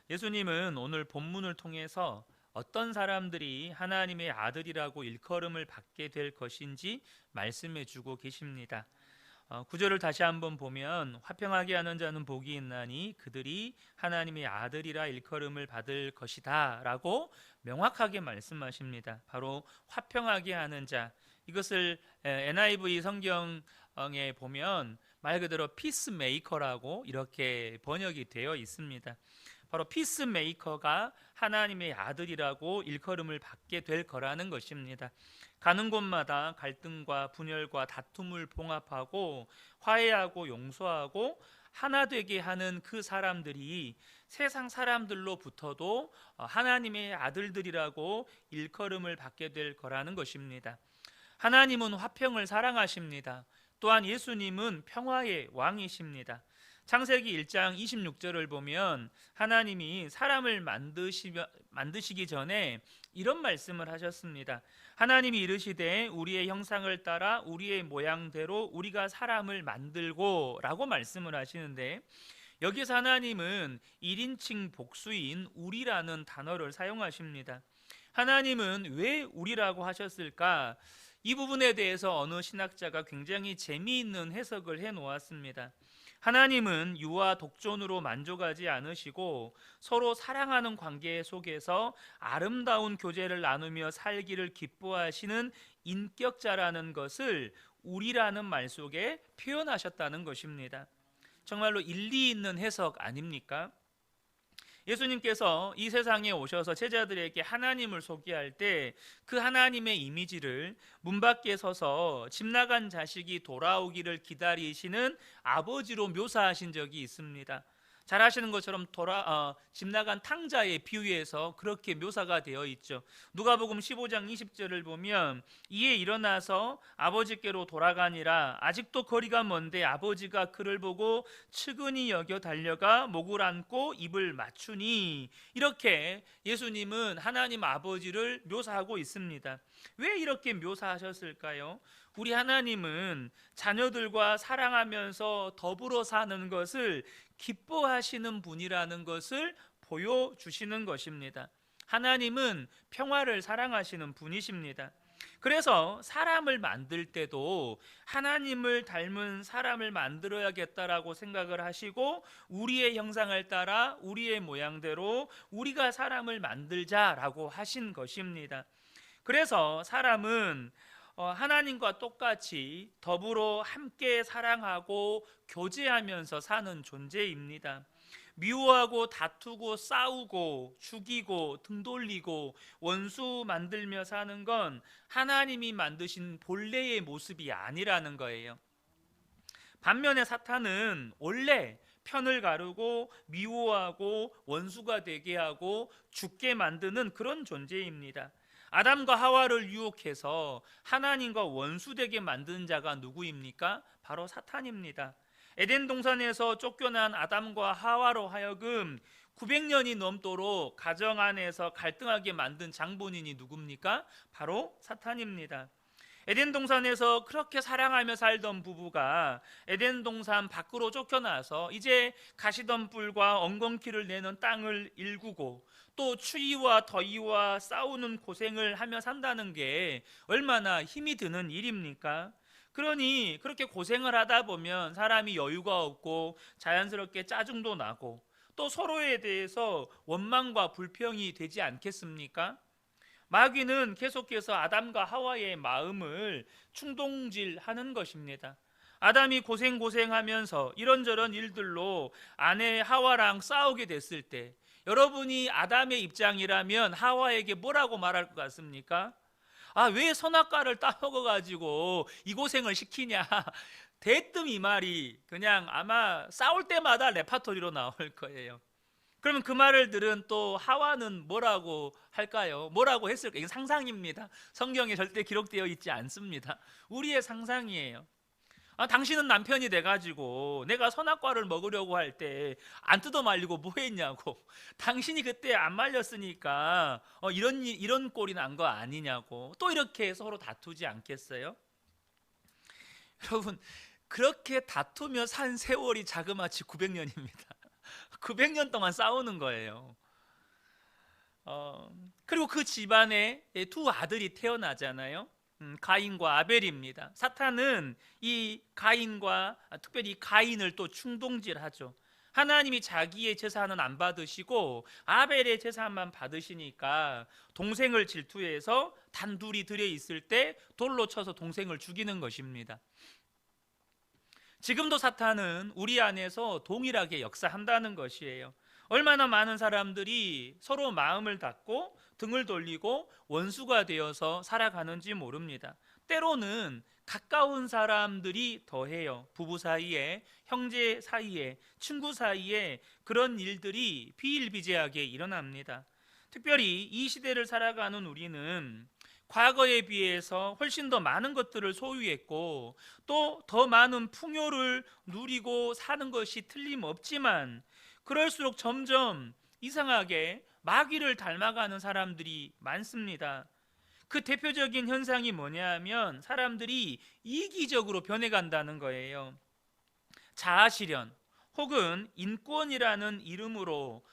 예수님은 오늘 본문을 통해서 어떤 사람들이 하나님의 아들이라고 일컬음을 받게 될 것인지 말씀해 주고 계십니다. 구절을 다시 한번 보면 화평하게 하는 자는 복이 있나니 그들이 하나님의 아들이라 일컬음을 받을 것이다 라고 명확하게 말씀하십니다. 바로 화평하게 하는 자, 이것을 NIV 성경에 보면 말 그대로 피스메이커라고 이렇게 번역이 되어 있습니다. 바로 피스메이커가 하나님의 아들이라고 일컬음을 받게 될 거라는 것입니다. 가는 곳마다 갈등과 분열과 다툼을 봉합하고 화해하고 용서하고 하나 되게 하는 그 사람들이 세상 사람들로부터도 하나님의 아들들이라고 일컬음을 받게 될 거라는 것입니다. 하나님은 화평을 사랑하십니다. 또한 예수님은 평화의 왕이십니다. 창세기 1장 26절을 보면 하나님이 사람을 만드시기 전에 이런 말씀을 하셨습니다. 하나님이 이르시되 우리의 형상을 따라 우리의 모양대로 우리가 사람을 만들고 라고 말씀을 하시는데, 여기서 하나님은 1인칭 복수인 우리라는 단어를 사용하십니다. 하나님은 왜 우리라고 하셨을까? 이 부분에 대해서 어느 신학자가 굉장히 재미있는 해석을 해 놓았습니다. 하나님은 유아 독존으로 만족하지 않으시고 서로 사랑하는 관계 속에서 아름다운 교제를 나누며 살기를 기뻐하시는 인격자라는 것을 우리라는 말 속에 표현하셨다는 것입니다. 정말로 일리 있는 해석 아닙니까? 예수님께서 이 세상에 오셔서 제자들에게 하나님을 소개할 때 그 하나님의 이미지를 문 밖에 서서 집 나간 자식이 돌아오기를 기다리시는 아버지로 묘사하신 적이 있습니다. 잘 아시는 것처럼 집 나간 탕자의 비유에서 그렇게 묘사가 되어 있죠. 누가복음 15장 20절을 보면 이에 일어나서 아버지께로 돌아가니라. 아직도 거리가 먼데 아버지가 그를 보고 측은히 여겨 달려가 목을 안고 입을 맞추니, 이렇게 예수님은 하나님 아버지를 묘사하고 있습니다. 왜 이렇게 묘사하셨을까요? 우리 하나님은 자녀들과 사랑하면서 더불어 사는 것을 기뻐하시는 분이라는 것을 보여주시는 것입니다. 하나님은 평화를 사랑하시는 분이십니다. 그래서 사람을 만들 때도 하나님을 닮은 사람을 만들어야겠다라고 생각을 하시고 우리의 형상을 따라 우리의 모양대로 우리가 사람을 만들자라고 하신 것입니다. 그래서 사람은 하나님과 똑같이 더불어 함께 사랑하고 교제하면서 사는 존재입니다. 미워하고 다투고 싸우고 죽이고 등 돌리고 원수 만들며 사는 건 하나님이 만드신 본래의 모습이 아니라는 거예요. 반면에 사탄은 원래 편을 가르고 미워하고 원수가 되게 하고 죽게 만드는 그런 존재입니다. 아담과 하와를 유혹해서 하나님과 원수되게 만든 자가 누구입니까? 바로 사탄입니다. 에덴 동산에서 쫓겨난 아담과 하와로 하여금 900년이 넘도록 가정 안에서 갈등하게 만든 장본인이 누굽니까? 바로 사탄입니다. 에덴 동산에서 그렇게 사랑하며 살던 부부가 에덴 동산 밖으로 쫓겨나서 이제 가시던 뿔과 엉겅퀴를 내는 땅을 일구고 또 추위와 더위와 싸우는 고생을 하며 산다는 게 얼마나 힘이 드는 일입니까? 그러니 그렇게 고생을 하다 보면 사람이 여유가 없고 자연스럽게 짜증도 나고 또 서로에 대해서 원망과 불평이 되지 않겠습니까? 마귀는 계속해서 아담과 하와의 마음을 충동질하는 것입니다. 아담이 고생하면서 이런저런 일들로 아내 하와랑 싸우게 됐을 때 여러분이 아담의 입장이라면 하와에게 뭐라고 말할 것 같습니까? 왜 선악과를 따먹어가지고 이 고생을 시키냐. 대뜸 이 말이 그냥 아마 싸울 때마다 레파토리로 나올 거예요. 그러면 그 말을 들은 또 하와는 뭐라고 할까요? 뭐라고 했을까요? 이건 상상입니다. 성경에 절대 기록되어 있지 않습니다. 우리의 상상이에요. 당신은 남편이 돼가지고 내가 선악과를 먹으려고 할 때 안 뜯어 말리고 뭐 했냐고. 당신이 그때 안 말렸으니까 이런 꼴이 난 거 아니냐고. 또 이렇게 서로 다투지 않겠어요? 여러분, 그렇게 다투며 산 세월이 자그마치 900년입니다. 900년 동안 싸우는 거예요. 그리고 그 집안에 두 아들이 태어나잖아요. 가인과 아벨입니다. 사탄은 이 가인과 특별히 가인을 또 충동질하죠. 하나님이 자기의 제사는 안 받으시고 아벨의 제사만 받으시니까 동생을 질투해서 단둘이 들여 있을 때 돌로 쳐서 동생을 죽이는 것입니다. 지금도 사탄은 우리 안에서 동일하게 역사한다는 것이에요. 얼마나 많은 사람들이 서로 마음을 닫고 등을 돌리고 원수가 되어서 살아가는지 모릅니다. 때로는 가까운 사람들이 더해요. 부부 사이에, 형제 사이에, 친구 사이에 그런 일들이 비일비재하게 일어납니다. 특별히 이 시대를 살아가는 우리는 과거에 비해서 훨씬 더 많은 것들을 소유했고 또 더 많은 풍요를 누리고 사는 것이 틀림없지만 그럴수록 점점 이상하게 마귀를 닮아가는 사람들이 많습니다. 그 대표적인 현상이 뭐냐면 사람들이 이기적으로 변해간다는 거예요. 자아실현 혹은 인권이라는 이름으로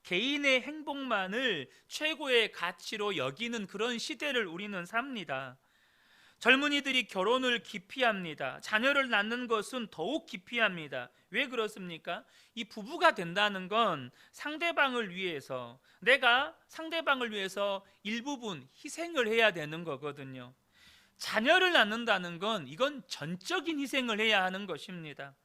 개인의 행복만을 최고의 가치로 여기는 그런 시대를 우리는 삽니다. 젊은이들이 결혼을 기피합니다. 자녀를 낳는 것은 더욱 기피합니다. 왜 그렇습니까? 이 부부가 된다는 건 상대방을 위해서, 내가 상대방을 위해서 일부분 희생을 해야 되는 거거든요. 자녀를 낳는다는 건 이건 전적인 희생을 해야 하는 것입니다.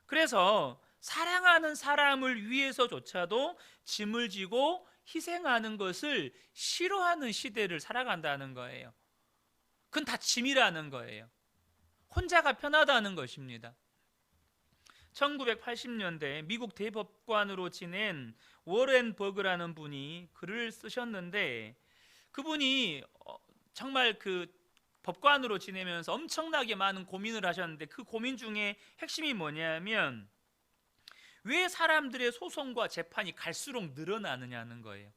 그래서 사랑하는 사람을 위해서조차도 짐을 지고 희생하는 것을 싫어하는 시대를 살아간다는 거예요. 그건 다 짐이라는 거예요. 혼자가 편하다는 것입니다. 1980년대 미국 대법관으로 지낸 워렌 버그라는 분이 글을 쓰셨는데 그분이 정말 그 법관으로 지내면서 엄청나게 많은 고민을 하셨는데 그 고민 중에 핵심이 뭐냐면 왜 사람들의 소송과 재판이 갈수록 늘어나느냐는 거예요.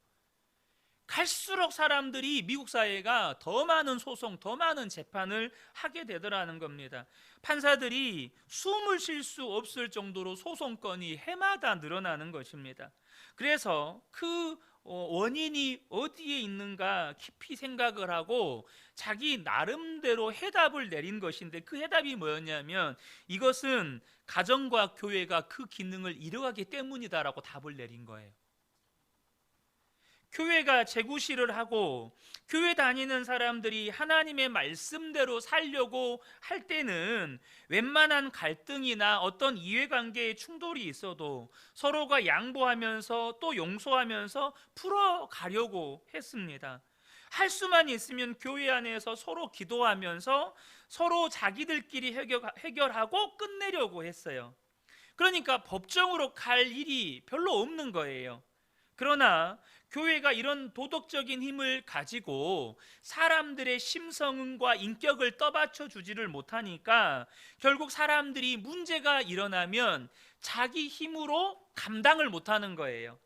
갈수록 사람들이 미국 사회가 더 많은 소송, 더 많은 재판을 하게 되더라는 겁니다. 판사들이 숨을 쉴 수 없을 정도로 소송건이 해마다 늘어나는 것입니다. 그래서 그 원인이 어디에 있는가 깊이 생각을 하고 자기 나름대로 해답을 내린 것인데 그 해답이 뭐였냐면 이것은 가정과 교회가 그 기능을 잃어가기 때문이다라고 답을 내린 거예요. 교회가 재구실을 하고 교회 다니는 사람들이 하나님의 말씀대로 살려고 할 때는 웬만한 갈등이나 어떤 이해관계의 충돌이 있어도 서로가 양보하면서 또 용서하면서 풀어가려고 했습니다. 할 수만 있으면 교회 안에서 서로 기도하면서 서로 자기들끼리 해결하고 끝내려고 했어요. 그러니까 법정으로 갈 일이 별로 없는 거예요. 그러나 교회가 이런 도덕적인 힘을 가지고 사람들의 심성과 인격을 떠받쳐 주지를 못하니까 결국 사람들이 문제가 일어나면 자기 힘으로 감당을 못하는 거예요.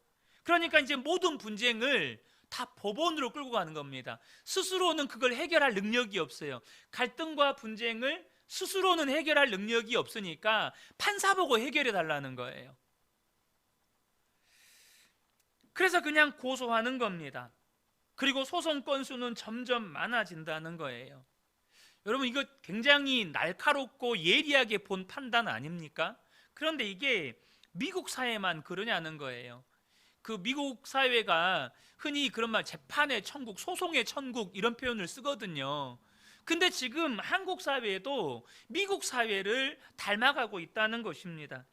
그러니까 이제 모든 분쟁을 다 법원으로 끌고 가는 겁니다. 스스로는 그걸 해결할 능력이 없어요. 갈등과 분쟁을 스스로는 해결할 능력이 없으니까 판사 보고 해결해 달라는 거예요. 그래서 그냥 고소하는 겁니다. 그리고 소송 건수는 점점 많아진다는 거예요. 여러분 이거 굉장히 날카롭고 예리하게 본 판단 아닙니까? 그런데 이게 미국 사회만 그러냐는 거예요. 그 미국 사회가 흔히 그런 말 재판의 천국, 소송의 천국 이런 표현을 쓰거든요. 근데 지금 한국 사회도 미국 사회를 닮아가고 있다는 것입니다.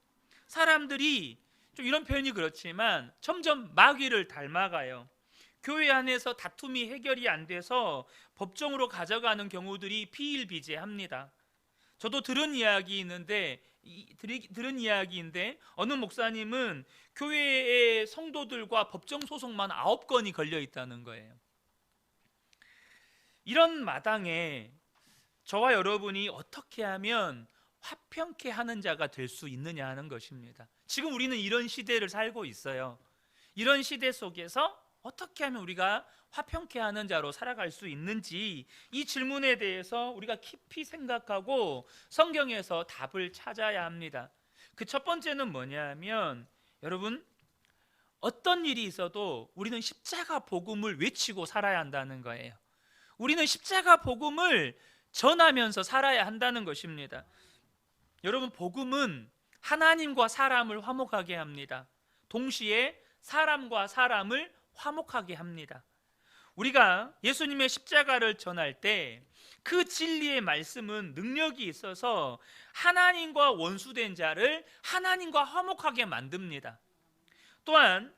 사람들이 좀 이런 표현이 그렇지만 점점 마귀를 닮아가요. 교회 안에서 다툼이 해결이 안 돼서 법정으로 가져가는 경우들이 비일비재합니다. 저도 들은 이야기인데 어느 목사님은 교회의 성도들과 법정 소송만 9건이 걸려 있다는 거예요. 이런 마당에 저와 여러분이 어떻게 하면 화평케 하는 자가 될 수 있느냐 하는 것입니다. 지금 우리는 이런 시대를 살고 있어요. 이런 시대 속에서 어떻게 하면 우리가 화평케 하는 자로 살아갈 수 있는지 이 질문에 대해서 우리가 깊이 생각하고 성경에서 답을 찾아야 합니다. 그 첫 번째는 뭐냐면 여러분, 어떤 일이 있어도 우리는 십자가 복음을 외치고 살아야 한다는 거예요. 우리는 십자가 복음을 전하면서 살아야 한다는 것입니다. 여러분, 복음은 하나님과 사람을 화목하게 합니다. 동시에 사람과 사람을 화목하게 합니다. 우리가 예수님의 십자가를 전할 때 그 진리의 말씀은 능력이 있어서 하나님과 원수된 자를 하나님과 화목하게 만듭니다. 또한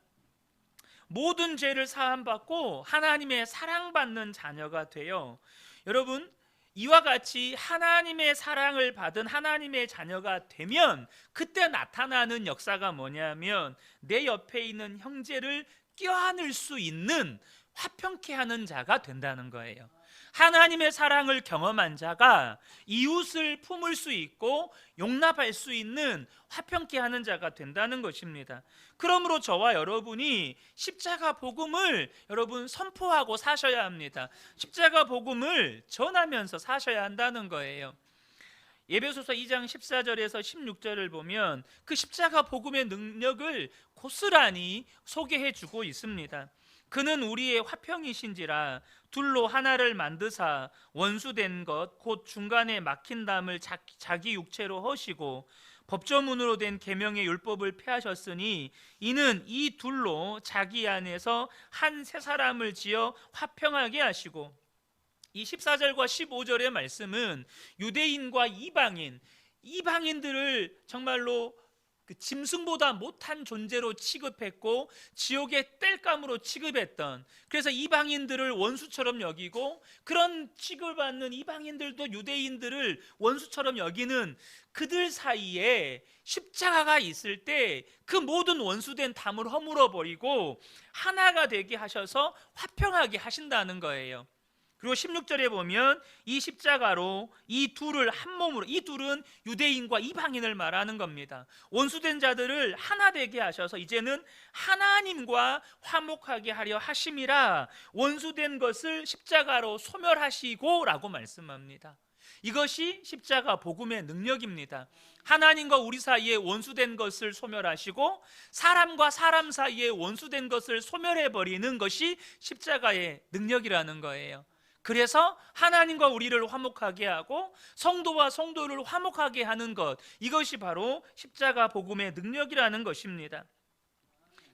모든 죄를 사함받고 하나님의 사랑받는 자녀가 되어, 여러분, 이와 같이 하나님의 사랑을 받은 하나님의 자녀가 되면 그때 나타나는 역사가 뭐냐면 내 옆에 있는 형제를 껴안을 수 있는 화평케 하는 자가 된다는 거예요. 하나님의 사랑을 경험한 자가 이웃을 품을 수 있고 용납할 수 있는 화평케 하는 자가 된다는 것입니다. 그러므로 저와 여러분이 십자가 복음을 여러분 선포하고 사셔야 합니다. 십자가 복음을 전하면서 사셔야 한다는 거예요. 에베소서 2장 14절에서 16절을 보면 그 십자가 복음의 능력을 고스란히 소개해 주고 있습니다. 그는 우리의 화평이신지라 둘로 하나를 만드사 원수된 것 곧 중간에 막힌 담을 자기 육체로 허시고 법조문으로 된 계명의 율법을 폐하셨으니 이는 이 둘로 자기 안에서 한 새 사람을 지어 화평하게 하시고, 이 14절과 15절의 말씀은 유대인과 이방인들을 정말로 그 짐승보다 못한 존재로 취급했고 지옥의 땔감으로 취급했던, 그래서 이방인들을 원수처럼 여기고 그런 취급을 받는 이방인들도 유대인들을 원수처럼 여기는 그들 사이에 십자가가 있을 때 그 모든 원수된 담을 허물어 버리고 하나가 되게 하셔서 화평하게 하신다는 거예요. 그리고 16절에 보면 이 십자가로 이 둘을 한 몸으로, 이 둘은 유대인과 이방인을 말하는 겁니다. 원수된 자들을 하나 되게 하셔서 이제는 하나님과 화목하게 하려 하심이라 원수된 것을 십자가로 소멸하시고 라고 말씀합니다. 이것이 십자가 복음의 능력입니다. 하나님과 우리 사이에 원수된 것을 소멸하시고 사람과 사람 사이에 원수된 것을 소멸해버리는 것이 십자가의 능력이라는 거예요. 그래서 하나님과 우리를 화목하게 하고 성도와 성도를 화목하게 하는 것, 이것이 바로 십자가 복음의 능력이라는 것입니다.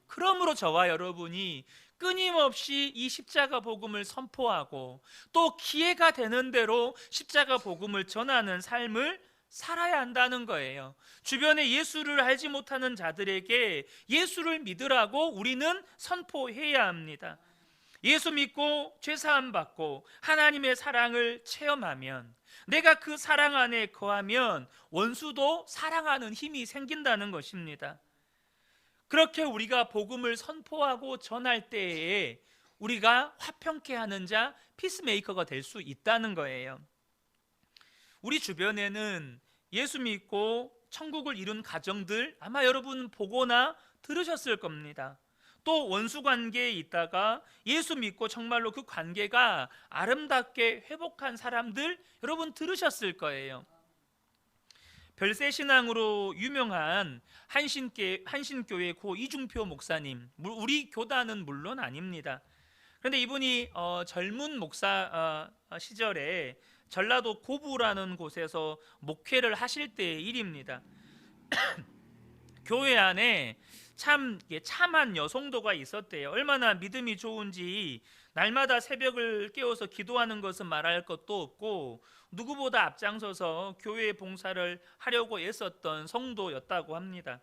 그러므로 저와 여러분이 끊임없이 이 십자가 복음을 선포하고 또 기회가 되는 대로 십자가 복음을 전하는 삶을 살아야 한다는 거예요. 주변에 예수를 알지 못하는 자들에게 예수를 믿으라고 우리는 선포해야 합니다. 예수 믿고 죄사함 받고 하나님의 사랑을 체험하면, 내가 그 사랑 안에 거하면 원수도 사랑하는 힘이 생긴다는 것입니다. 그렇게 우리가 복음을 선포하고 전할 때에 우리가 화평케 하는 자, 피스메이커가 될 수 있다는 거예요. 우리 주변에는 예수 믿고 천국을 이룬 가정들 아마 여러분 보거나 들으셨을 겁니다. 또 원수 관계에 있다가 예수 믿고 정말로 그 관계가 아름답게 회복한 사람들 여러분 들으셨을 거예요. 별세신앙으로 유명한 한신교회 고 이중표 목사님, 우리 교단은 물론 아닙니다. 그런데 이분이 젊은 목사 시절에 전라도 고부라는 곳에서 목회를 하실 때의 일입니다. 교회 안에 참한 여성도가 있었대요. 얼마나 믿음이 좋은지 날마다 새벽을 깨워서 기도하는 것은 말할 것도 없고 누구보다 앞장서서 교회 봉사를 하려고 애썼던 성도였다고 합니다.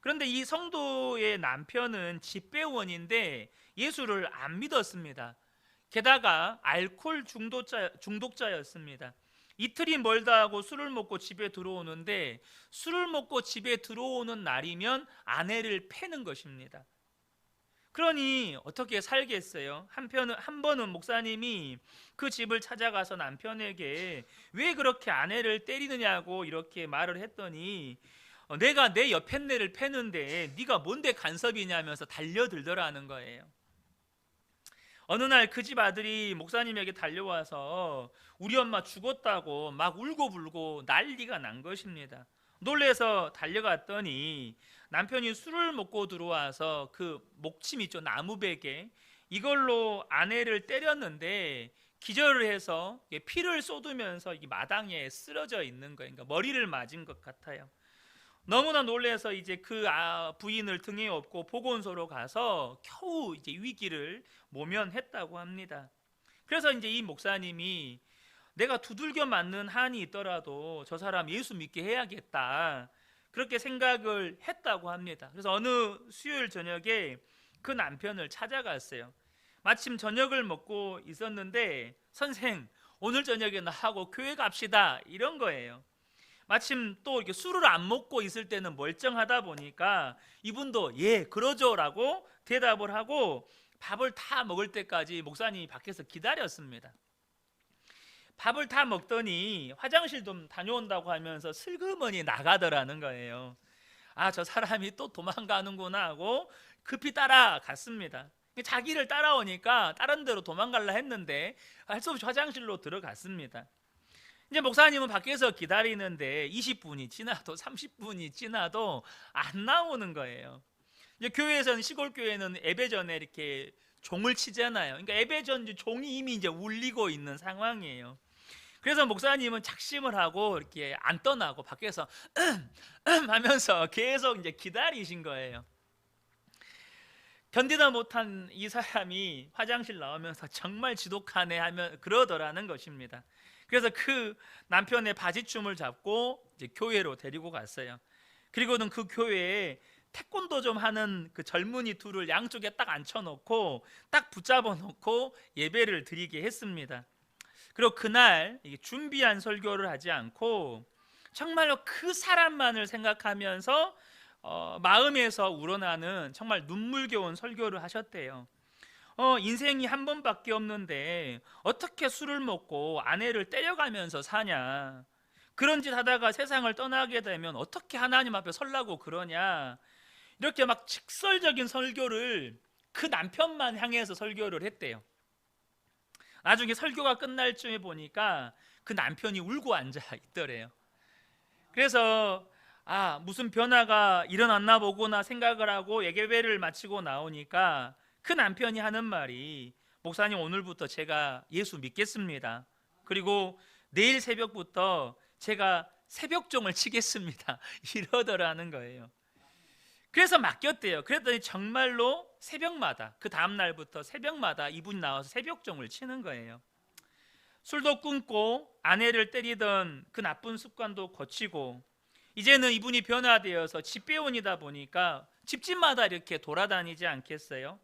그런데 이 성도의 남편은 집배원인데 예수를 안 믿었습니다. 게다가 알코올 중독자였습니다. 이틀이 멀다 하고 술을 먹고 집에 들어오는데, 술을 먹고 집에 들어오는 날이면 아내를 패는 것입니다. 그러니 어떻게 살겠어요? 한 번은 목사님이 그 집을 찾아가서 남편에게 왜 그렇게 아내를 때리느냐고 이렇게 말을 했더니 내가 내 여편네를 패는데 네가 뭔데 간섭이냐면서 달려들더라는 거예요. 어느 날 그 집 아들이 목사님에게 달려와서 우리 엄마 죽었다고 막 울고불고 난리가 난 것입니다. 놀래서 달려갔더니 남편이 술을 먹고 들어와서 그 목침 있죠, 나무베개, 이걸로 아내를 때렸는데 기절을 해서 피를 쏟으면서 이 마당에 쓰러져 있는 거예요. 그러니까 머리를 맞은 것 같아요. 너무나 놀라서 이제 그 부인을 등에 업고 보건소로 가서 겨우 이제 위기를 모면했다고 합니다. 그래서 이제 이 목사님이 내가 두들겨 맞는 한이 있더라도 저 사람 예수 믿게 해야겠다, 그렇게 생각을 했다고 합니다. 그래서 어느 수요일 저녁에 그 남편을 찾아갔어요. 마침 저녁을 먹고 있었는데 선생, 오늘 저녁에 나하고 교회 갑시다, 이런 거예요. 마침 또 이렇게 술을 안 먹고 있을 때는 멀쩡하다 보니까 이분도 예 그러죠 라고 대답을 하고 밥을 다 먹을 때까지 목사님이 밖에서 기다렸습니다. 밥을 다 먹더니 화장실 좀 다녀온다고 하면서 슬그머니 나가더라는 거예요. 아, 저 사람이 또 도망가는구나 하고 급히 따라갔습니다. 자기를 따라오니까 다른 데로 도망가려 했는데 할 수 없이 화장실로 들어갔습니다. 이제 목사님은 밖에서 기다리는데 20분이 지나도 30분이 지나도 안 나오는 거예요. 이제 교회에서는, 시골 교회는 예배전에 이렇게 종을 치잖아요. 그러니까 예배전 종이 이미 이제 울리고 있는 상황이에요. 그래서 목사님은 작심을 하고 이렇게 안 떠나고 밖에서 하면서 계속 이제 기다리신 거예요. 견디다 못한 이 사람이 화장실 나오면서 정말 지독하네 하면 그러더라는 것입니다. 그래서 그 남편의 바지춤을 잡고 이제 교회로 데리고 갔어요. 그리고는 그 교회에 태권도 좀 하는 그 젊은이 둘을 양쪽에 딱 앉혀놓고 딱 붙잡아 놓고 예배를 드리게 했습니다. 그리고 그날 준비한 설교를 하지 않고 정말로 그 사람만을 생각하면서 마음에서 우러나는 정말 눈물겨운 설교를 하셨대요. 인생이 한 번밖에 없는데 어떻게 술을 먹고 아내를 때려가면서 사냐, 그런 짓 하다가 세상을 떠나게 되면 어떻게 하나님 앞에 설라고 그러냐, 이렇게 막 직설적인 설교를 그 남편만 향해서 설교를 했대요. 나중에 설교가 끝날 쯤에 보니까 그 남편이 울고 앉아 있더래요. 그래서 무슨 변화가 일어났나 보구나 생각을 하고 예배를 마치고 나오니까 그 남편이 하는 말이, 목사님 오늘부터 제가 예수 믿겠습니다. 그리고 내일 새벽부터 제가 새벽종을 치겠습니다. 이러더라는 거예요. 그래서 맡겼대요. 그랬더니 정말로 새벽마다, 그 다음 날부터 새벽마다 이분이 나와서 새벽종을 치는 거예요. 술도 끊고 아내를 때리던 그 나쁜 습관도 고치고 이제는 이분이 변화되어서 집배원이다 보니까 집집마다 이렇게 돌아다니지 않겠어요?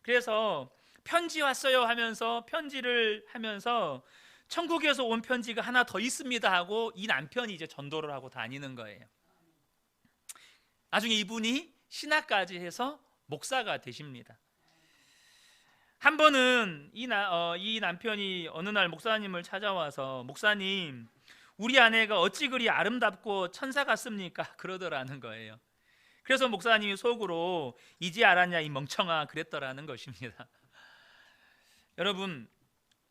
그래서 편지 왔어요 하면서 편지를 하면서 천국에서 온 편지가 하나 더 있습니다 하고 이 남편이 이제 전도를 하고 다니는 거예요. 나중에 이분이 신학까지 해서 목사가 되십니다. 한 번은 이 남편이 어느 날 목사님을 찾아와서, 목사님, 우리 아내가 어찌 그리 아름답고 천사 같습니까? 그러더라는 거예요. 그래서 목사님이 속으로 이제 알았냐 이 멍청아, 그랬더라는 것입니다. 여러분,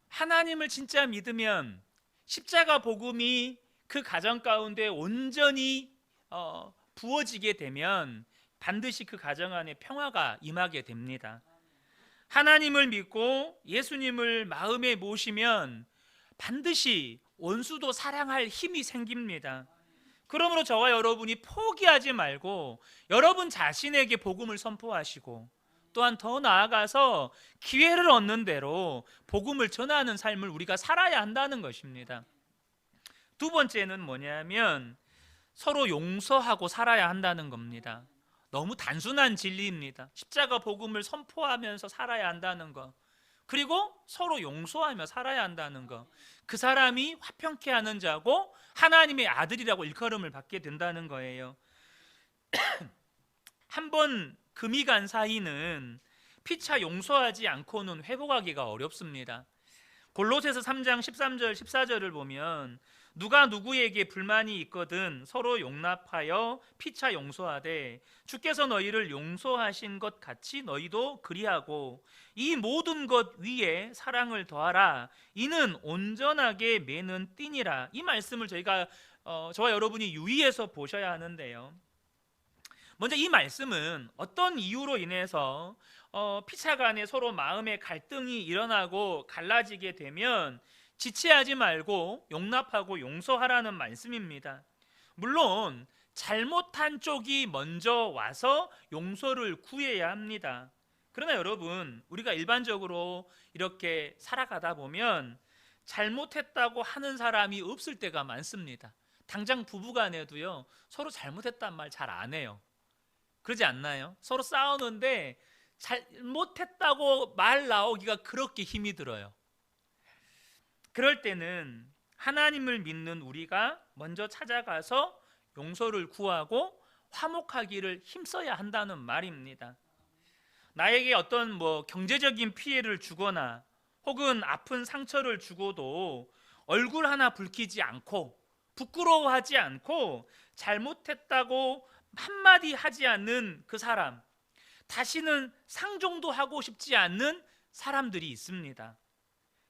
하나님을 진짜 믿으면 십자가 복음이 그 가정 가운데 온전히 부어지게 되면 반드시 그 가정 안에 평화가 임하게 됩니다. 하나님을 믿고 예수님을 마음에 모시면 반드시 원수도 사랑할 힘이 생깁니다. 그러므로 저와 여러분이 포기하지 말고 여러분 자신에게 복음을 선포하시고 또한 더 나아가서 기회를 얻는 대로 복음을 전하는 삶을 우리가 살아야 한다는 것입니다. 두 번째는 뭐냐면 서로 용서하고 살아야 한다는 겁니다. 너무 단순한 진리입니다. 십자가 복음을 선포하면서 살아야 한다는 것, 그리고 서로 용서하며 살아야 한다는 것, 그 사람이 화평케 하는 자고 하나님의 아들이라고 일컬음을 받게 된다는 거예요. 한번 금이 간 사이는 피차 용서하지 않고는 회복하기가 어렵습니다. 골로새서 3장 13절 14절을 보면 누가 누구에게 불만이 있거든 서로 용납하여 피차 용서하되 주께서 너희를 용서하신 것 같이 너희도 그리하고 이 모든 것 위에 사랑을 더하라 이는 온전하게 매는 띠니라. 이 말씀을 저희가 저와 여러분이 유의해서 보셔야 하는데요. 먼저 이 말씀은 어떤 이유로 인해서 피차 간에 서로 마음의 갈등이 일어나고 갈라지게 되면 지체하지 말고 용납하고 용서하라는 말씀입니다. 물론 잘못한 쪽이 먼저 와서 용서를 구해야 합니다. 그러나 여러분, 우리가 일반적으로 이렇게 살아가다 보면 잘못했다고 하는 사람이 없을 때가 많습니다. 당장 부부간에도요, 서로 잘못했단 말 잘 안 해요. 그러지 않나요? 서로 싸우는데 잘못했다고 말 나오기가 그렇게 힘이 들어요. 그럴 때는 하나님을 믿는 우리가 먼저 찾아가서 용서를 구하고 화목하기를 힘써야 한다는 말입니다. 나에게 어떤 경제적인 피해를 주거나 혹은 아픈 상처를 주고도 얼굴 하나 붉히지 않고 부끄러워하지 않고 잘못했다고 한마디 하지 않는 그 사람, 다시는 상종도 하고 싶지 않는 사람들이 있습니다.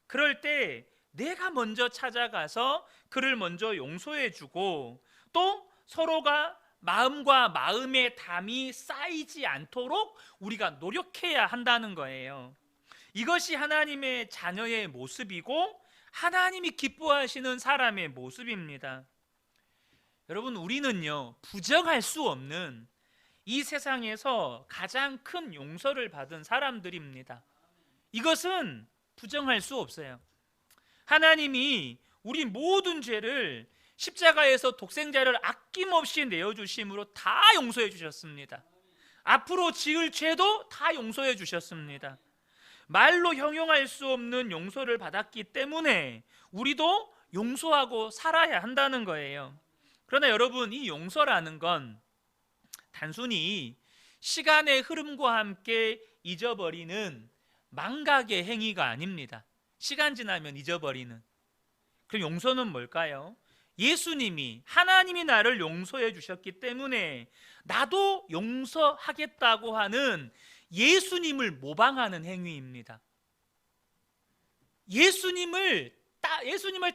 그럴 때 내가 먼저 찾아가서 그를 먼저 용서해주고 또 서로가 마음과 마음의 담이 쌓이지 않도록 우리가 노력해야 한다는 거예요. 이것이 하나님의 자녀의 모습이고 하나님이 기뻐하시는 사람의 모습입니다. 여러분, 우리는요, 부정할 수 없는 이 세상에서 가장 큰 용서를 받은 사람들입니다. 이것은 부정할 수 없어요. 하나님이 우리 모든 죄를 십자가에서 독생자를 아낌없이 내어주심으로 다 용서해 주셨습니다. 앞으로 지을 죄도 다 용서해 주셨습니다. 말로 형용할 수 없는 용서를 받았기 때문에 우리도 용서하고 살아야 한다는 거예요. 그러나 여러분, 이 용서라는 건 단순히 시간의 흐름과 함께 잊어버리는 망각의 행위가 아닙니다. 시간 지나면 잊어버리는. 그럼 용서는 뭘까요? 예수님이, 하나님이 나를 용서해 주셨기 때문에 나도 용서하겠다고 하는 예수님을 모방하는 행위입니다. 예수님을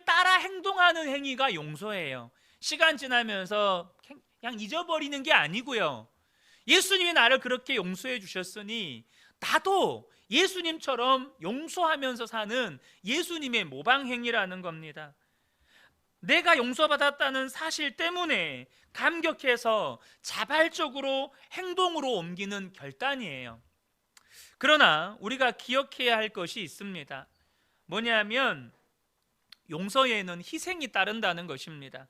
따라 행동하는 행위가 용서예요. 시간 지나면서 그냥 잊어버리는 게 아니고요. 예수님이 나를 그렇게 용서해 주셨으니 나도 예수님처럼 용서하면서 사는 예수님의 모방 행위라는 겁니다. 내가 용서받았다는 사실 때문에 감격해서 자발적으로 행동으로 옮기는 결단이에요. 그러나 우리가 기억해야 할 것이 있습니다. 뭐냐면 용서에는 희생이 따른다는 것입니다.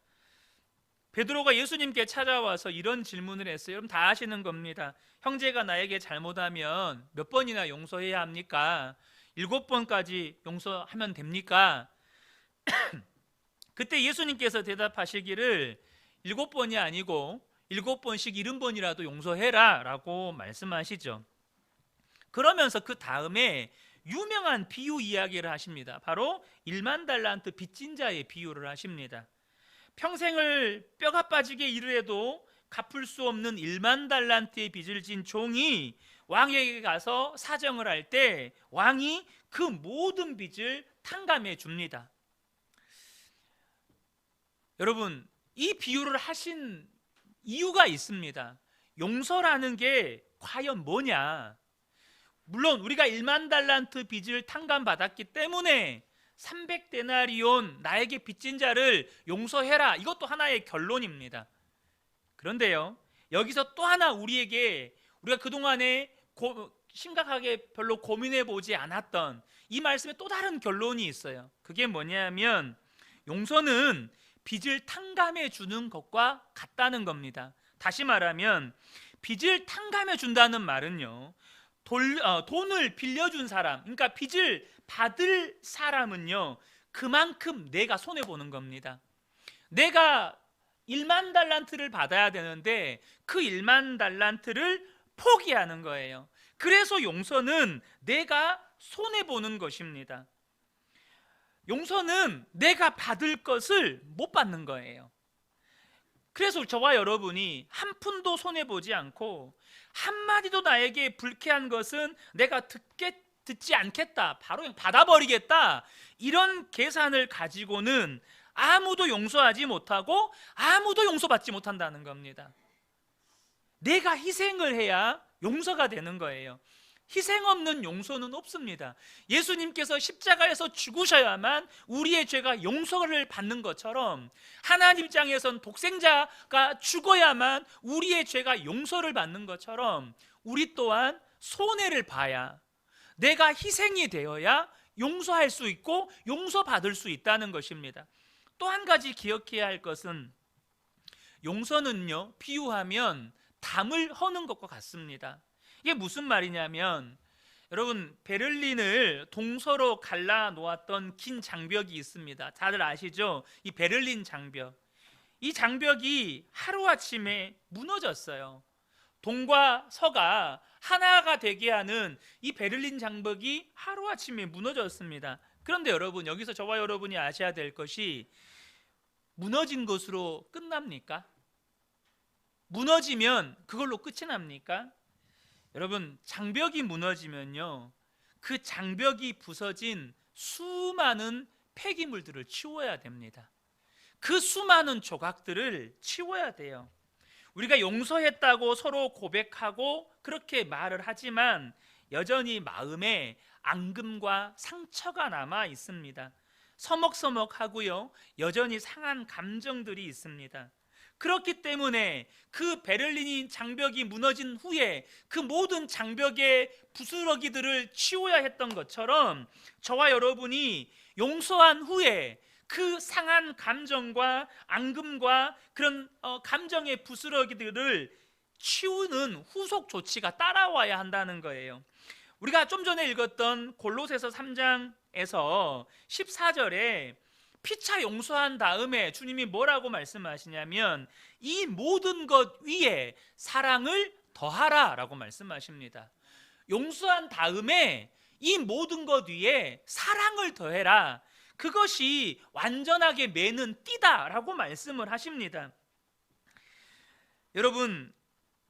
베드로가 예수님께 찾아와서 이런 질문을 했어요. 여러분 다 아시는 겁니다. 형제가 나에게 잘못하면 몇 번이나 용서해야 합니까? 7번까지 용서하면 됩니까? 그때 예수님께서 대답하시기를 7번이 아니고 7번씩 70번이라도 용서해라 라고 말씀하시죠. 그러면서 그 다음에 유명한 비유 이야기를 하십니다. 바로 1만 달란트 빚진 자의 비유를 하십니다. 평생을 뼈가 빠지게 일을 해도 갚을 수 없는 1만 달란트의 빚을 진 종이 왕에게 가서 사정을 할 때 왕이 그 모든 빚을 탕감해 줍니다. 여러분, 이 비유를 하신 이유가 있습니다. 용서라는 게 과연 뭐냐? 물론 우리가 1만 달란트 빚을 탕감받았기 때문에 300데나리온 나에게 빚진 자를 용서해라, 이것도 하나의 결론입니다. 그런데요, 여기서 또 하나 우리가 그동안에 심각하게 별로 고민해 보지 않았던 이 말씀에 또 다른 결론이 있어요. 그게 뭐냐면 용서는 빚을 탕감해 주는 것과 같다는 겁니다. 다시 말하면 빚을 탕감해 준다는 말은요, 돈을 빌려준 사람, 그러니까 빚을 받을 사람은요, 그만큼 내가 손해보는 겁니다. 내가 1만 달란트를 받아야 되는데 그 1만 달란트를 포기하는 거예요. 그래서 용서는 내가 손해보는 것입니다. 용서는 내가 받을 것을 못 받는 거예요. 그래서 저와 여러분이 한 푼도 손해보지 않고 한마디도 나에게 불쾌한 것은 내가 듣지 않겠다, 바로 그냥 받아버리겠다, 이런 계산을 가지고는 아무도 용서하지 못하고 아무도 용서받지 못한다는 겁니다. 내가 희생을 해야 용서가 되는 거예요. 희생 없는 용서는 없습니다. 예수님께서 십자가에서 죽으셔야만 우리의 죄가 용서를 받는 것처럼 하나님 입장에선 독생자가 죽어야만 우리의 죄가 용서를 받는 것처럼 우리 또한 손해를 봐야, 내가 희생이 되어야 용서할 수 있고 용서받을 수 있다는 것입니다. 또 한 가지 기억해야 할 것은, 용서는요, 비유하면 담을 허는 것과 같습니다. 이게 무슨 말이냐면, 여러분, 베를린을 동서로 갈라 놓았던 긴 장벽이 있습니다. 다들 아시죠? 이 베를린 장벽. 이 장벽이 하루아침에 무너졌어요. 동과 서가 하나가 되게 하는 이 베를린 장벽이 하루아침에 무너졌습니다. 그런데 여러분, 여기서 저와 여러분이 아셔야 될 것이, 무너진 것으로 끝납니까? 무너지면 그걸로 끝이 납니까? 여러분, 장벽이 무너지면요, 그 장벽이 부서진 수많은 폐기물들을 치워야 됩니다. 그 수많은 조각들을 치워야 돼요. 우리가 용서했다고 서로 고백하고 그렇게 말을 하지만 여전히 마음에 앙금과 상처가 남아 있습니다. 서먹서먹하고요, 여전히 상한 감정들이 있습니다. 그렇기 때문에 그 베를린 장벽이 무너진 후에 그 모든 장벽의 부스러기들을 치워야 했던 것처럼, 저와 여러분이 용서한 후에 그 상한 감정과 앙금과 그런 감정의 부스러기들을 치우는 후속 조치가 따라와야 한다는 거예요. 우리가 좀 전에 읽었던 골로새서 3장에서 14절에 피차 용서한 다음에 주님이 뭐라고 말씀하시냐면, 이 모든 것 위에 사랑을 더하라 라고 말씀하십니다. 용서한 다음에 이 모든 것 위에 사랑을 더해라, 그것이 완전하게 매는 띠다 라고 말씀을 하십니다. 여러분,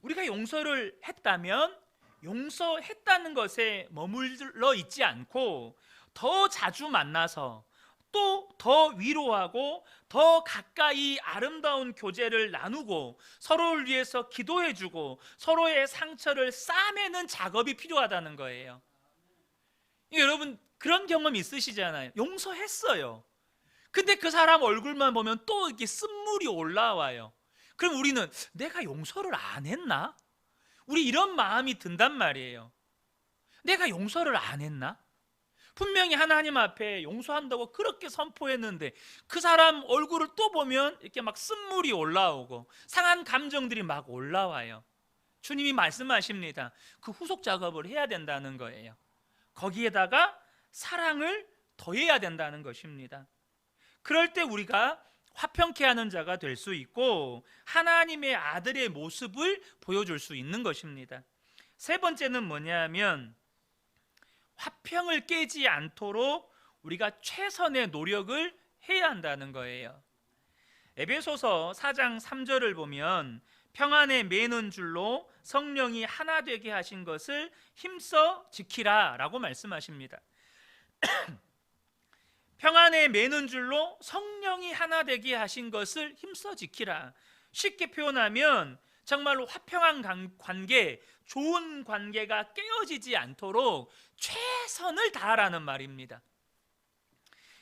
우리가 용서를 했다면 용서했다는 것에 머물러 있지 않고 더 자주 만나서 또 더 위로하고 더 가까이 아름다운 교제를 나누고 서로를 위해서 기도해주고 서로의 상처를 싸매는 작업이 필요하다는 거예요. 여러분, 그런 경험 있으시잖아요. 용서했어요. 근데 그 사람 얼굴만 보면 또 이렇게 쓴물이 올라와요. 그럼 우리는 내가 용서를 안 했나? 우리 이런 마음이 든단 말이에요. 내가 용서를 안 했나? 분명히 하나님 앞에 용서한다고 그렇게 선포했는데 그 사람 얼굴을 또 보면 이렇게 막 쓴물이 올라오고 상한 감정들이 막 올라와요. 주님이 말씀하십니다. 그 후속 작업을 해야 된다는 거예요. 거기에다가 사랑을 더해야 된다는 것입니다. 그럴 때 우리가 화평케 하는 자가 될 수 있고 하나님의 아들의 모습을 보여줄 수 있는 것입니다. 세 번째는 뭐냐면, 화평을 깨지 않도록 우리가 최선의 노력을 해야 한다는 거예요. 에베소서 4장 3절을 보면, 평안에 매는 줄로 성령이 하나 되게 하신 것을 힘써 지키라 라고 말씀하십니다. 평안에 매는 줄로 성령이 하나 되게 하신 것을 힘써 지키라. 쉽게 표현하면 정말로 화평한 관계, 좋은 관계가 깨어지지 않도록 최선을 다하라는 말입니다.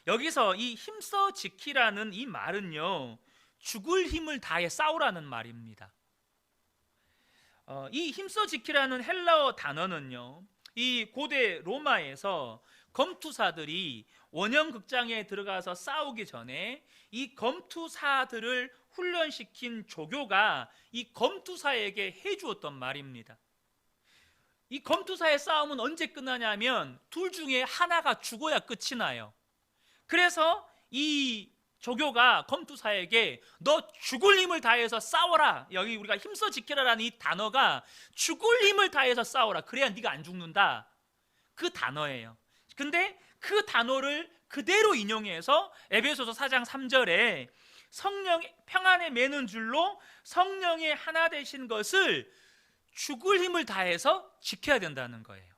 여기서 이 힘써 지키라는 이 말은요, 죽을 힘을 다해 싸우라는 말입니다. 이 힘써 지키라는 헬라어 단어는요, 이 고대 로마에서 검투사들이 원형 극장에 들어가서 싸우기 전에 이 검투사들을 훈련시킨 조교가 이 검투사에게 해주었던 말입니다. 이 검투사의 싸움은 언제 끝나냐면 둘 중에 하나가 죽어야 끝이 나요. 그래서 이 조교가 검투사에게 너 죽을 힘을 다해서 싸워라, 여기 우리가 힘써 지켜라라는 이 단어가 죽을 힘을 다해서 싸워라, 그래야 네가 안 죽는다, 그 단어예요. 근데 그 단어를 그대로 인용해서 에베소서 4장 3절에 성령 평안에 매는 줄로 성령의 하나 되신 것을 죽을 힘을 다해서 지켜야 된다는 거예요.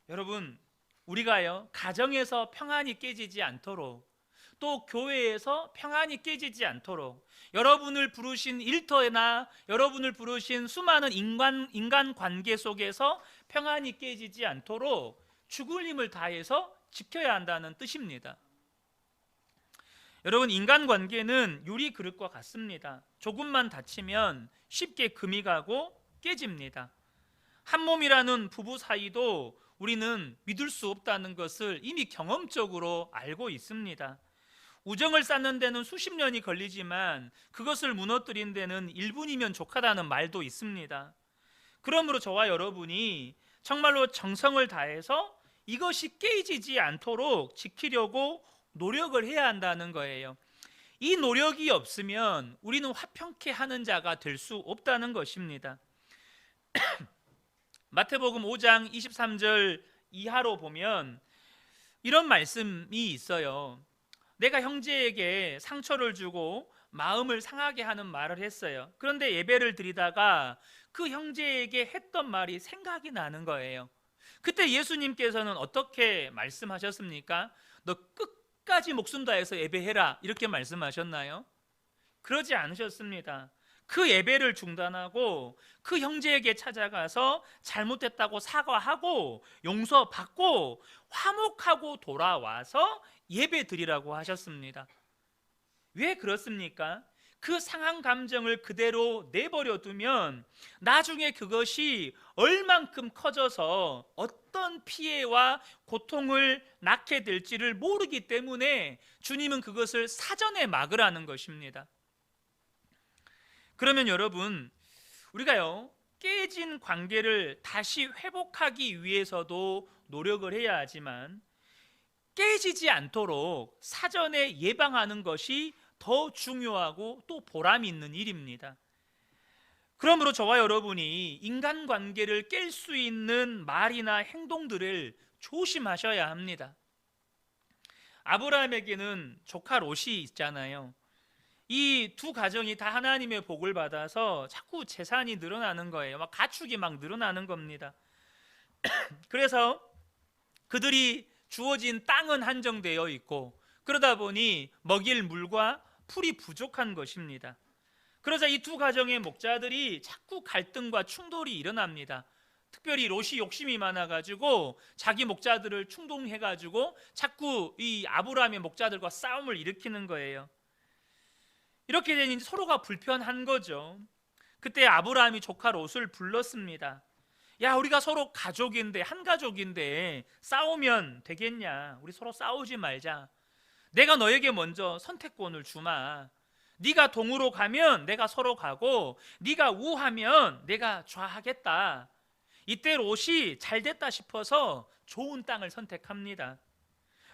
여러분, 우리가요, 가정에서 평안이 깨지지 않도록, 또 교회에서 평안이 깨지지 않도록, 여러분을 부르신 일터나 여러분을 부르신 수많은 인간 관계 속에서 평안이 깨지지 않도록 죽을 힘을 다해서 지켜야 한다는 뜻입니다. 여러분, 인간관계는 유리 그릇과 같습니다. 조금만 다치면 쉽게 금이 가고 깨집니다. 한 몸이라는 부부 사이도 우리는 믿을 수 없다는 것을 이미 경험적으로 알고 있습니다. 우정을 쌓는 데는 수십 년이 걸리지만 그것을 무너뜨린 데는 1분이면 족하다는 말도 있습니다. 그러므로 저와 여러분이 정말로 정성을 다해서 이것이 깨지지 않도록 지키려고 노력을 해야 한다는 거예요. 이 노력이 없으면 우리는 화평케 하는 자가 될 수 없다는 것입니다. 마태복음 5장 23절 이하로 보면 이런 말씀이 있어요. 내가 형제에게 상처를 주고 마음을 상하게 하는 말을 했어요. 그런데 예배를 드리다가 그 형제에게 했던 말이 생각이 나는 거예요. 그때 예수님께서는 어떻게 말씀하셨습니까? 너 끝까지 목숨 다해서 예배해라, 이렇게 말씀하셨나요? 그러지 않으셨습니다. 그 예배를 중단하고 그 형제에게 찾아가서 잘못했다고 사과하고 용서받고 화목하고 돌아와서 예배 드리라고 하셨습니다. 왜 그렇습니까? 그 상한 감정을 그대로 내버려 두면 나중에 그것이 얼만큼 커져서 어떤 피해와 고통을 낳게 될지를 모르기 때문에 주님은 그것을 사전에 막으라는 것입니다. 그러면 여러분, 우리가요, 깨진 관계를 다시 회복하기 위해서도 노력을 해야 하지만 깨지지 않도록 사전에 예방하는 것이 더 중요하고 또 보람 있는 일입니다. 그러므로 저와 여러분이 인간관계를 깰 수 있는 말이나 행동들을 조심하셔야 합니다. 아브라함에게는 조카 롯이 있잖아요. 이 두 가정이 다 하나님의 복을 받아서 자꾸 재산이 늘어나는 거예요. 막 가축이 막 늘어나는 겁니다. 그래서 그들이 주어진 땅은 한정되어 있고 그러다 보니 먹일 물과 풀이 부족한 것입니다. 그러자 이 두 가정의 목자들이 자꾸 갈등과 충돌이 일어납니다. 특별히 롯이 욕심이 많아가지고 자기 목자들을 충동해가지고 자꾸 이 아브라함의 목자들과 싸움을 일으키는 거예요. 이렇게 되니 서로가 불편한 거죠. 그때 아브라함이 조카 롯을 불렀습니다. 야, 우리가 서로 가족인데, 한 가족인데 싸우면 되겠냐? 우리 서로 싸우지 말자. 내가 너에게 먼저 선택권을 주마. 네가 동으로 가면 내가 서로 가고 네가 우하면 내가 좌하겠다. 이때 롯이 잘됐다 싶어서 좋은 땅을 선택합니다.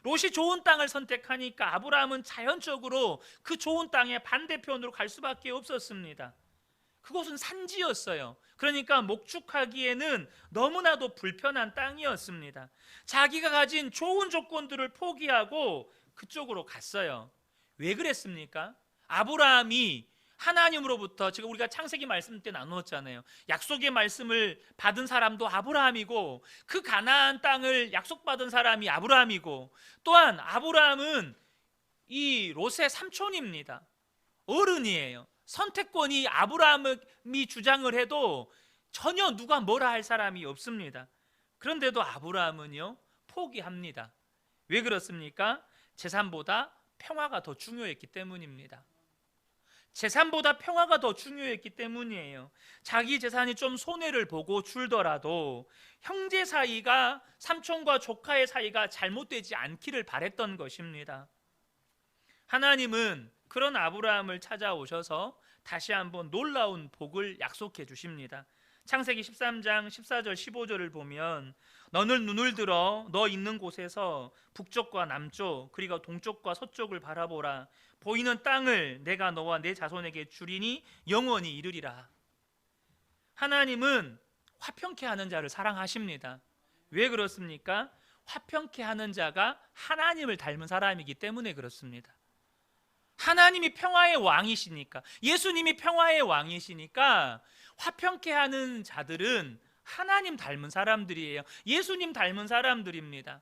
롯이 좋은 땅을 선택하니까 아브라함은 자연적으로 그 좋은 땅의 반대편으로 갈 수밖에 없었습니다. 그곳은 산지였어요. 그러니까 목축하기에는 너무나도 불편한 땅이었습니다. 자기가 가진 좋은 조건들을 포기하고 그쪽으로 갔어요. 왜 그랬습니까? 아브라함이 하나님으로부터, 지금 우리가 창세기 말씀 때 나누었잖아요. 약속의 말씀을 받은 사람도 아브라함이고 그 가나안 땅을 약속받은 사람이 아브라함이고 또한 아브라함은 이 롯의 삼촌입니다. 어른이에요. 선택권이 아브라함이 주장을 해도 전혀 누가 뭐라 할 사람이 없습니다. 그런데도 아브라함은요, 포기합니다. 왜 그렇습니까? 재산보다 평화가 더 중요했기 때문입니다. 재산보다 평화가 더 중요했기 때문이에요. 자기 재산이 좀 손해를 보고 줄더라도 형제 사이가, 삼촌과 조카의 사이가 잘못되지 않기를 바랬던 것입니다. 하나님은 그런 아브라함을 찾아오셔서 다시 한번 놀라운 복을 약속해 주십니다. 창세기 13장 14절 15절을 보면 너는 눈을 들어 너 있는 곳에서 북쪽과 남쪽 그리고 동쪽과 서쪽을 바라보라. 보이는 땅을 내가 너와 내 자손에게 주리니 영원히 이르리라. 하나님은 화평케 하는 자를 사랑하십니다. 왜 그렇습니까? 화평케 하는 자가 하나님을 닮은 사람이기 때문에 그렇습니다. 하나님이 평화의 왕이시니까, 예수님이 평화의 왕이시니까 화평케 하는 자들은 하나님 닮은 사람들이에요. 예수님 닮은 사람들입니다.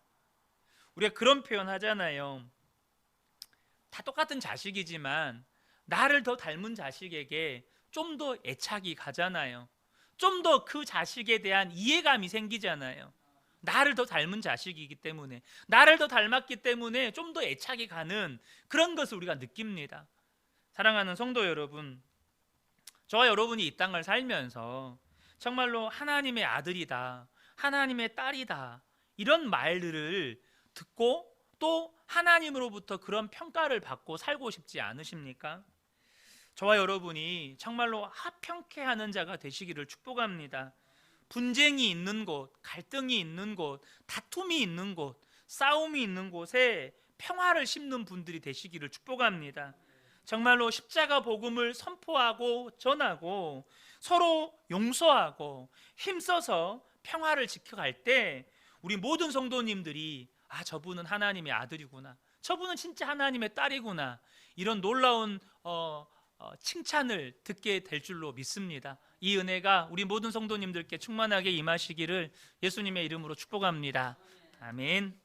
우리가 그런 표현 하잖아요. 다 똑같은 자식이지만 나를 더 닮은 자식에게 좀 더 애착이 가잖아요. 좀 더 그 자식에 대한 이해감이 생기잖아요. 나를 더 닮은 자식이기 때문에, 나를 더 닮았기 때문에 좀 더 애착이 가는 그런 것을 우리가 느낍니다. 사랑하는 성도 여러분, 저와 여러분이 이 땅을 살면서 정말로 하나님의 아들이다, 하나님의 딸이다, 이런 말들을 듣고 또 하나님으로부터 그런 평가를 받고 살고 싶지 않으십니까? 저와 여러분이 정말로 화평케 하는 자가 되시기를 축복합니다. 분쟁이 있는 곳, 갈등이 있는 곳, 다툼이 있는 곳, 싸움이 있는 곳에 평화를 심는 분들이 되시기를 축복합니다. 정말로 십자가 복음을 선포하고 전하고 서로 용서하고 힘써서 평화를 지켜갈 때 우리 모든 성도님들이 저분은 하나님의 아들이구나, 저분은 진짜 하나님의 딸이구나, 이런 놀라운 칭찬을 듣게 될 줄로 믿습니다. 이 은혜가 우리 모든 성도님들께 충만하게 임하시기를 예수님의 이름으로 축복합니다. 아멘.